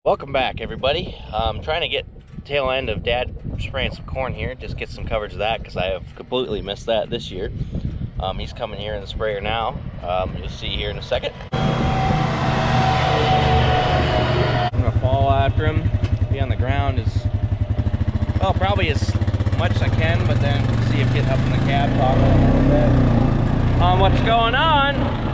Welcome back, everybody. I'm trying to get tail end of Dad spraying some corn here, just get some coverage of that because I have completely missed that this year. He's coming here in the sprayer now. You'll see here in a second. I'm gonna follow after him, be on the ground probably as much as I can, but then see if get up in the cab, talk a little bit on what's going on.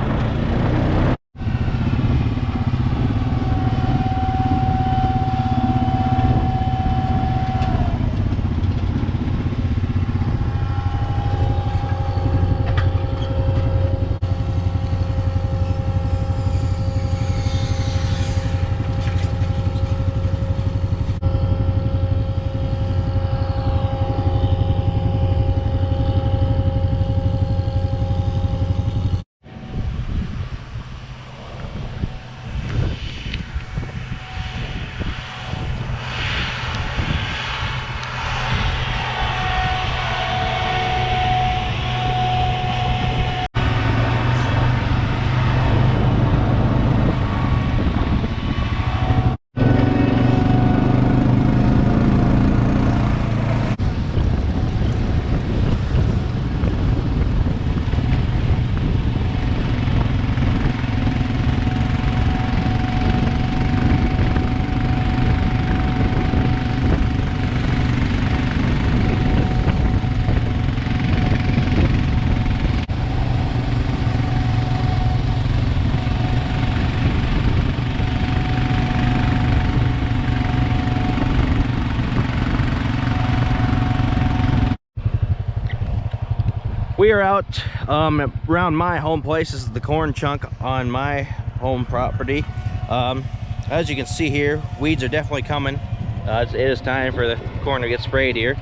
We are out around my home place. This is the corn chunk on my home property. As you can see here, weeds are definitely coming. It is time for the corn to get sprayed here.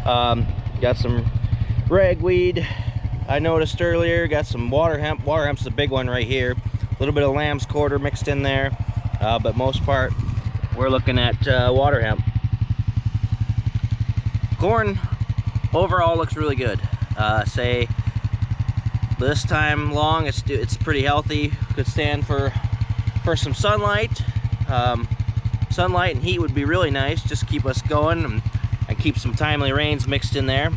Got some ragweed I noticed earlier. Got some water hemp. Water hemp's the big one right here. A little bit of lamb's quarter mixed in there, but most part we're looking at water hemp. Corn overall looks really good. Say this time long it's pretty healthy. Could stand for some sunlight. Sunlight and heat would be really nice, just keep us going and keep some timely rains mixed in there.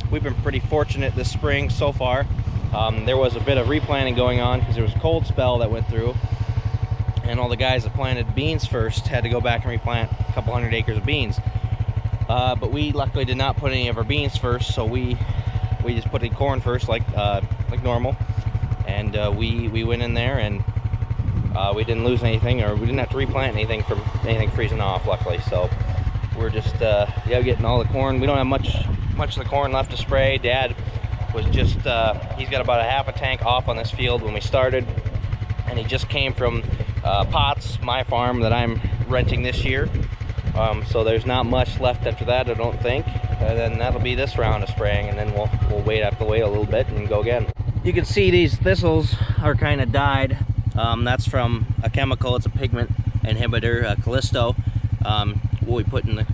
We've been pretty fortunate this spring so far. There was a bit of replanting going on because there was a cold spell that went through, and all the guys that planted beans first had to go back and replant a couple hundred acres of beans. But we luckily did not put any of our beans first, so we just put in corn first, like normal, and we went in there and we didn't lose anything, or we didn't have to replant anything from anything freezing off, luckily. So we're just getting all the corn. We don't have much of the corn left to spray. Dad was just he's got about a half a tank off on this field when we started, and he just came from Potts, my farm that I'm renting this year. So there's not much left after that, I don't think. And then that'll be this round of spraying, and then we'll have to wait a little bit and go again. You can see these thistles are kind of dyed. That's from a chemical. It's a pigment inhibitor, Callisto. What we put in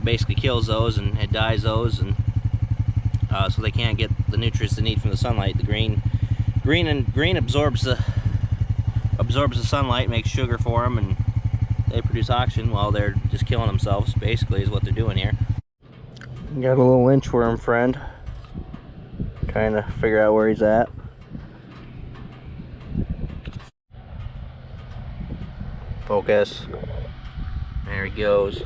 basically kills those, and it dyes those, and so they can't get the nutrients they need from the sunlight. The green absorbs the sunlight, makes sugar for them, and they produce oxygen while they're just killing themselves, basically, is what they're doing here. Got a little inchworm friend. Trying to figure out where he's at. Focus. There he goes.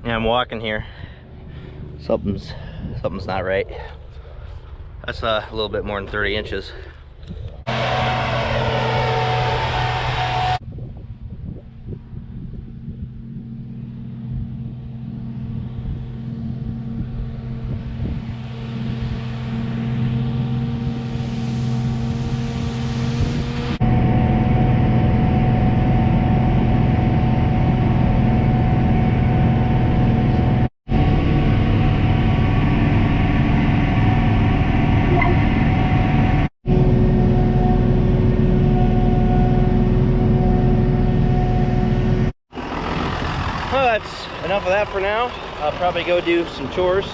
I'm walking here. Something's not right. That's a little bit more than 30 inches. enough of that for now. I'll probably go do some chores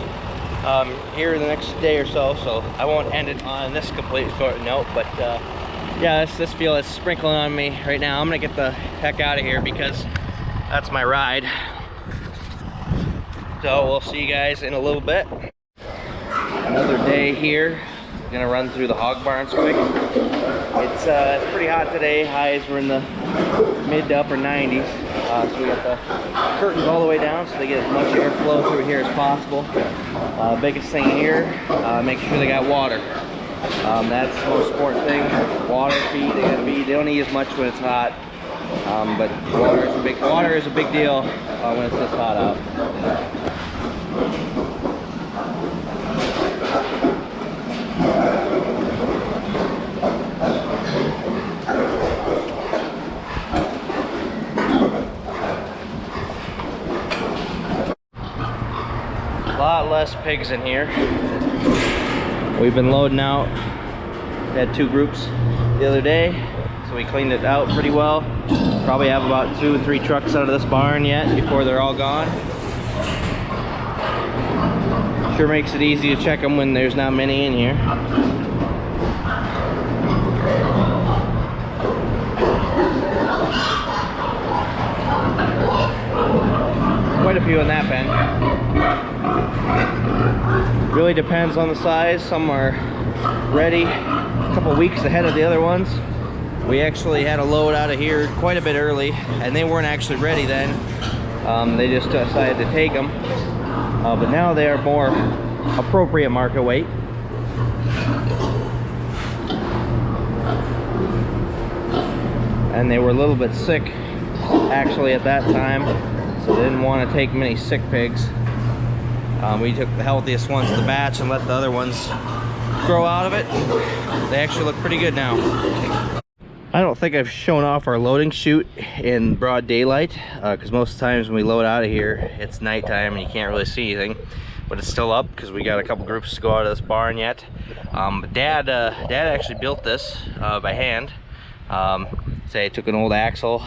here in the next day or so, so I won't end it on this complete short note. But yeah, this fuel is sprinkling on me right now. I'm gonna get the heck out of here because that's my ride. So we'll see you guys in a little bit. Another day here. Gonna run through the hog barns quick. It's pretty hot today. Highs were in the mid to upper 90s. So we got the curtains all the way down so they get as much airflow through here as possible. Biggest thing here, make sure they got water. That's the most important thing. Water, feed, they gotta feed. They don't eat as much when it's hot. But water is a big deal when it's this hot out. A lot less pigs in here. We've been loading out. We had 2 groups the other day, so we cleaned it out pretty well. Probably have about 2 or 3 trucks out of this barn yet before they're all gone. Sure makes it easy to check them when there's not many in here. Quite a few in that pen. Really depends on the size. Some are ready a couple weeks ahead of the other ones. We actually had a load out of here quite a bit early, and they weren't actually ready then. They just decided to take them. But now they are more appropriate market weight. And they were a little bit sick actually at that time, so they didn't want to take many sick pigs. We took the healthiest ones to the batch and let the other ones grow out of it. They actually look pretty good now. I don't think I've shown off our loading chute in broad daylight, because most times when we load out of here it's nighttime and you can't really see anything, but it's still up because we got a couple groups to go out of this barn yet. But Dad actually built this by hand. Say I took an old axle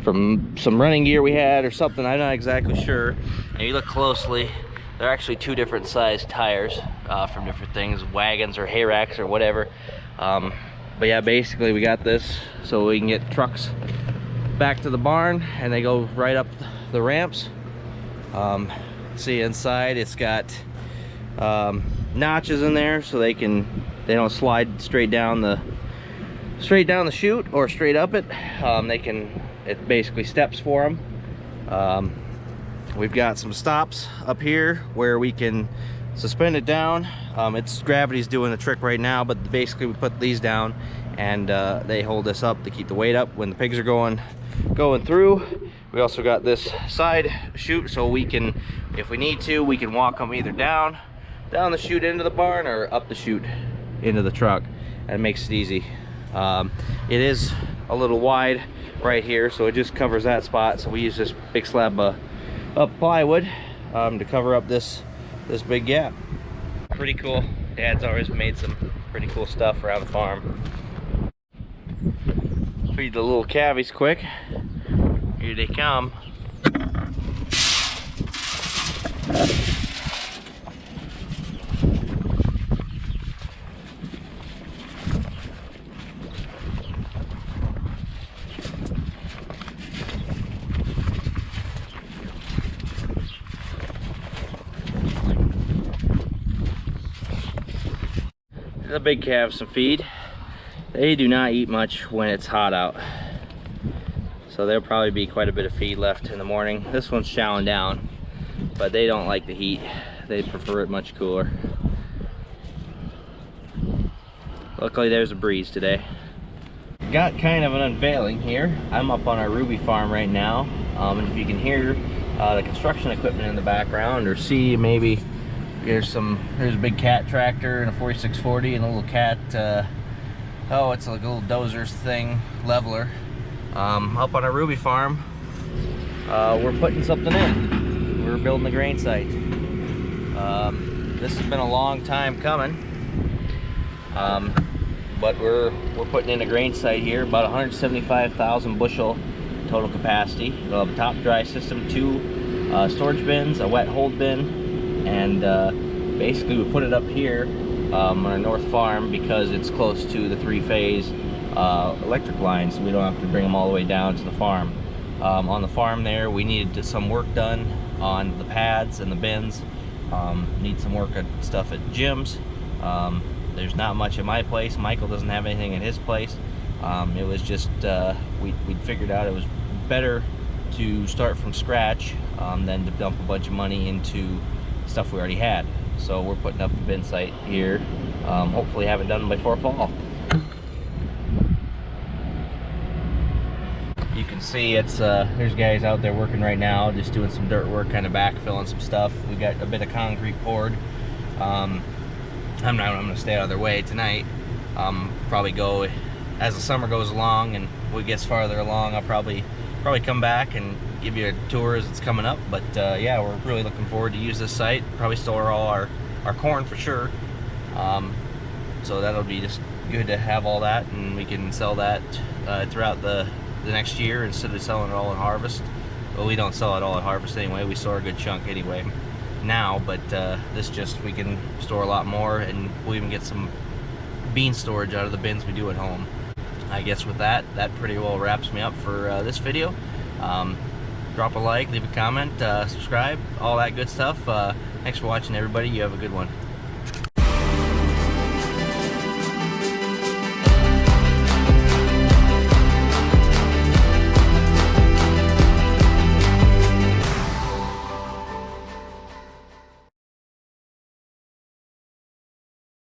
from some running gear we had or something, I'm not exactly sure. And you look closely, they're actually 2 different sized tires from different things, wagons or hay racks or whatever. But yeah, basically we got this so we can get trucks back to the barn and they go right up the ramps. See inside it's got notches in there so they don't slide straight down the chute or straight up it. It basically steps for them. We've got some stops up here where we can suspend it down. It's gravity's doing the trick right now, but basically we put these down and they hold us up to keep the weight up when the pigs are going through. We also got this side chute so we can, if we need to, we can walk them either down the chute into the barn or up the chute into the truck, and it makes it easy. It is a little wide right here, so it just covers that spot, so we use this big slab of plywood to cover up this big gap. Pretty cool. Dad's always made some pretty cool stuff around the farm. Feed the little calvies quick. Here they come. The big calves some feed. They do not eat much when it's hot out, so there'll probably be quite a bit of feed left in the morning. This one's chowing down, but they don't like the heat. They prefer it much cooler. Luckily there's a breeze today. Got kind of an unveiling here. I'm up on our Ruby farm right now, and if you can hear the construction equipment in the background or see maybe there's a big cat tractor and a 4640 and a little cat, oh, it's like a little dozers thing, leveler. Up on our Ruby farm, we're putting something in. We're building a grain site. This has been a long time coming, but we're putting in a grain site here, about 175,000 bushel total capacity. It'll have a top dry system, 2 storage bins, a wet hold bin, and basically we put it up here on our north farm because it's close to the 3-phase electric lines, so we don't have to bring them all the way down to the farm. On the farm there, we needed some work done on the pads and the bins. Need some work at stuff at Jim's. There's not much at my place. Michael doesn't have anything at his place. It was just we figured out it was better to start from scratch than to dump a bunch of money into stuff we already had. So we're putting up the bin site here. Hopefully have it done before fall. You can see it's there's guys out there working right now, just doing some dirt work, kind of backfilling some stuff. We got a bit of concrete poured. I'm gonna stay out of their way tonight. Probably go as the summer goes along and we get farther along. I'll probably come back and give you a tour as it's coming up. But yeah, we're really looking forward to use this site. Probably store all our corn for sure. So that'll be just good to have all that, and we can sell that throughout the next year instead of selling it all in harvest. Well, we don't sell it all at harvest anyway. We store a good chunk anyway now, but this just, we can store a lot more, and we'll even get some bean storage out of the bins we do at home. I guess with that pretty well wraps me up for this video. Drop a like, leave a comment, subscribe, all that good stuff. Thanks for watching, everybody. You have a good one.